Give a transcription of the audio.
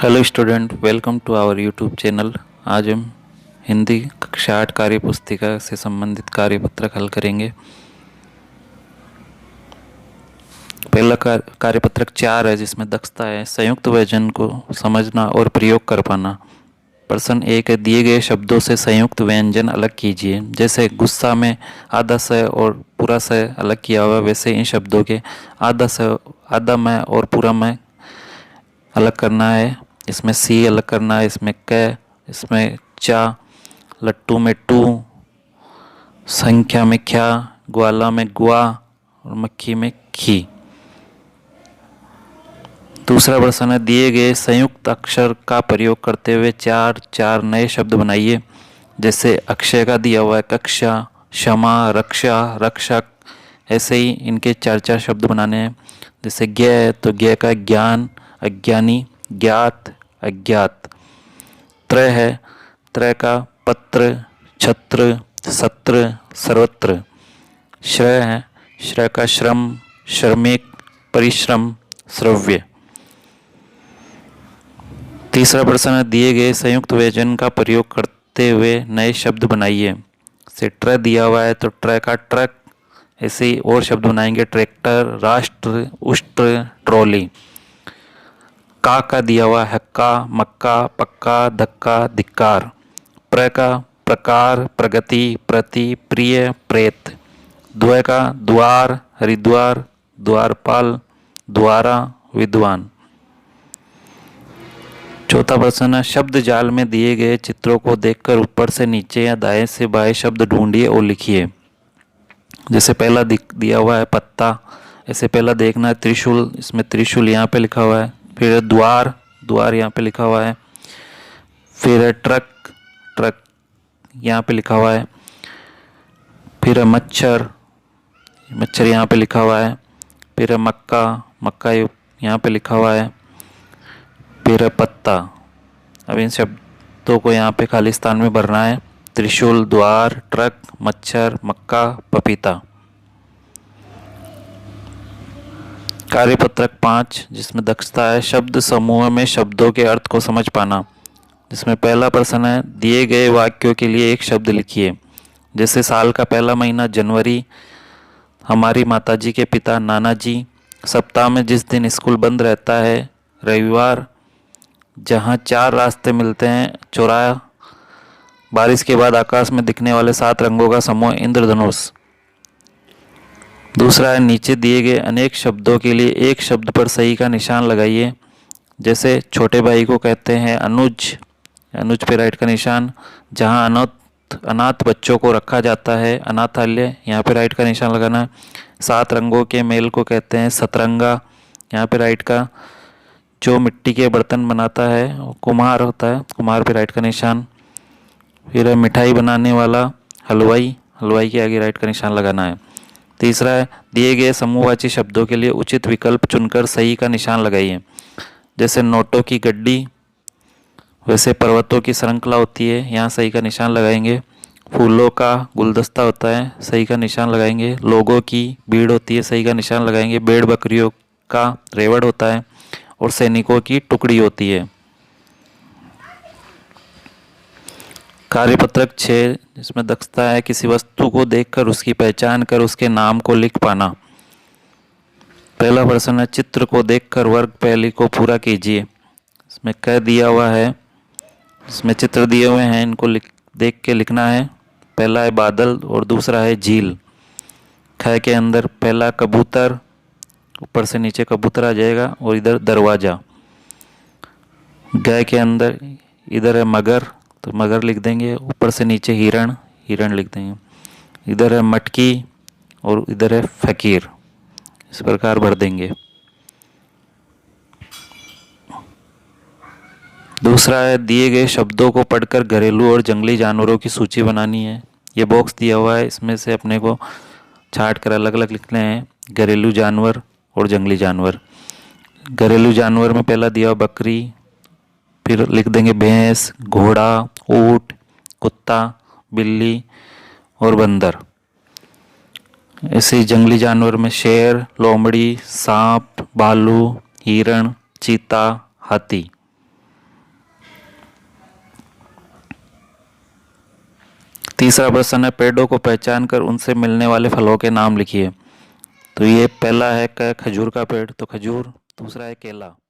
Hello student, welcome to our YouTube channel. आज हम हिंदी कक्षा 8 कार्य पुस्तिका से संबंधित कार्यपत्रक हल करेंगे। पहला कार्यपत्रक 4 है, जिसमें दक्षता है संयुक्त व्यंजन को समझना और प्रयोग कर पाना। प्रश्न 1 है, दिए गए शब्दों से संयुक्त व्यंजन अलग कीजिए। जैसे गुस्सा में आधा स और पूरा स अलग किया हुआ, वैसे इन शब्दों के आधा स, आधा मैं और पूरा मैं अलग करना है। इसमें सी अलग करना है, इसमें क, इसमें चा, लट्टू में टू, संख्या में ख्या, ग्वाला में ग्वा और मक्खी में खी। दूसरा प्रश्न है, दिए गए संयुक्त अक्षर का प्रयोग करते हुए चार नए शब्द बनाइए। जैसे अक्षय का दिया हुआ है कक्षा, क्षमा, रक्षा, रक्षक। ऐसे ही इनके चार शब्द बनाने हैं। जैसे ज्ञ है तो ज्ञ का ज्ञान, अज्ञानी, ज्ञात, अज्ञात। त्रय है, त्रय का पत्र, छत्र, सत्र, सर्वत्र। श्रय है, श्रय का श्रम, श्रमिक, परिश्रम, श्रव्य। तीसरा प्रश्न है, दिए गए संयुक्त व्यंजन का प्रयोग करते हुए नए शब्द बनाइए। से ट्र दिया हुआ है तो ट्र का ट्रक। ऐसे ही और शब्द बनाएंगे, ट्रैक्टर, राष्ट्र, उष्ट्र, ट्रॉली। का दिया हुआ है हक्का, मक्का, पक्का, धक्का, धिक्कार। प्र का प्रकार, प्रगति, प्रति, प्रिय, प्रेत। द्वय का द्वार, हरिद्वार, द्वारपाल, द्वारा, विद्वान। चौथा प्रश्न है, शब्द जाल में दिए गए चित्रों को देखकर ऊपर से नीचे या दाएं से बाएं शब्द ढूंढिए और लिखिए। जैसे पहला दिया हुआ है पत्ता, ऐसे पहला देखना है त्रिशूल, इसमें त्रिशूल यहाँ पे लिखा हुआ है। फिर है द्वार, द्वार यहाँ पे लिखा हुआ है। फिर है ट्रक, ट्रक यहाँ पे लिखा हुआ है। फिर है मच्छर, मच्छर यहाँ पे लिखा हुआ है। फिर है मक्का, मक्का यहाँ पे लिखा हुआ है। फिर है पत्ता। अब इन शब्दों को यहाँ पे खाली स्थान में भरना है। त्रिशूल, द्वार, ट्रक, मच्छर, मक्का, पपीता। कार्यपत्रक 5, जिसमें दक्षता है शब्द समूह में शब्दों के अर्थ को समझ पाना। जिसमें पहला प्रश्न है, दिए गए वाक्यों के लिए एक शब्द लिखिए। जैसे साल का पहला महीना जनवरी, हमारी माताजी के पिता नाना जी, सप्ताह में जिस दिन स्कूल बंद रहता है रविवार, जहाँ 4 रास्ते मिलते हैं चौराहा, बारिश के बाद आकाश में दिखने वाले 7 रंगों का समूह इंद्रधनुष। दूसरा है, नीचे दिए गए अनेक शब्दों के लिए एक शब्द पर सही का निशान लगाइए। जैसे छोटे भाई को कहते हैं अनुज, अनुज पे राइट का निशान। जहाँ अनाथ बच्चों को रखा जाता है अनाथालय, यहाँ पे राइट का निशान लगाना है। 7 रंगों के मेल को कहते हैं सतरंगा, यहाँ पे राइट का। जो मिट्टी के बर्तन बनाता है वो कुम्हार होता है, कुम्हार पे राइट का निशान। फिर है मिठाई बनाने वाला हलवाई, हलवाई के आगे राइट का निशान लगाना है। तीसरा है, दिए गए समूहवाची शब्दों के लिए उचित विकल्प चुनकर सही का निशान लगाइए। जैसे नोटों की गड्डी, वैसे पर्वतों की श्रृंखला होती है, यहाँ सही का निशान लगाएंगे। फूलों का गुलदस्ता होता है, सही का निशान लगाएंगे। लोगों की भीड़ होती है, सही का निशान लगाएंगे। भेड़ बकरियों का रेवड़ होता है और सैनिकों की टुकड़ी होती है। कार्यपत्रक 6, जिसमें दक्षता है किसी वस्तु को देखकर उसकी पहचान कर उसके नाम को लिख पाना। पहला प्रश्न है, चित्र को देखकर वर्ग पहली को पूरा कीजिए। इसमें कह दिया हुआ है, इसमें चित्र दिए हुए हैं, इनको देख के लिखना है। पहला है बादल और दूसरा है झील। ख के अंदर पहला कबूतर, ऊपर से नीचे कबूतर आ जाएगा और इधर दरवाजा। ग के अंदर इधर है मगर, तो मगर लिख देंगे। ऊपर से नीचे हिरण, हिरण लिख देंगे। इधर है मटकी और इधर है फकीर, इस प्रकार भर देंगे। दूसरा है, दिए गए शब्दों को पढ़कर घरेलू और जंगली जानवरों की सूची बनानी है। ये बॉक्स दिया हुआ है, इसमें से अपने को छांट कर अलग अलग लिखने हैं, घरेलू जानवर और जंगली जानवर। घरेलू जानवर में पहला दिया बकरी, फिर लिख देंगे भैंस, घोड़ा, ऊंट, कुत्ता, बिल्ली और बंदर। ऐसे ही जंगली जानवर में शेर, लोमड़ी, सांप, भालू, हिरण, चीता, हाथी। तीसरा प्रश्न है, पेड़ों को पहचान कर उनसे मिलने वाले फलों के नाम लिखिए। तो ये पहला है खजूर का पेड़, तो खजूर। दूसरा है केला।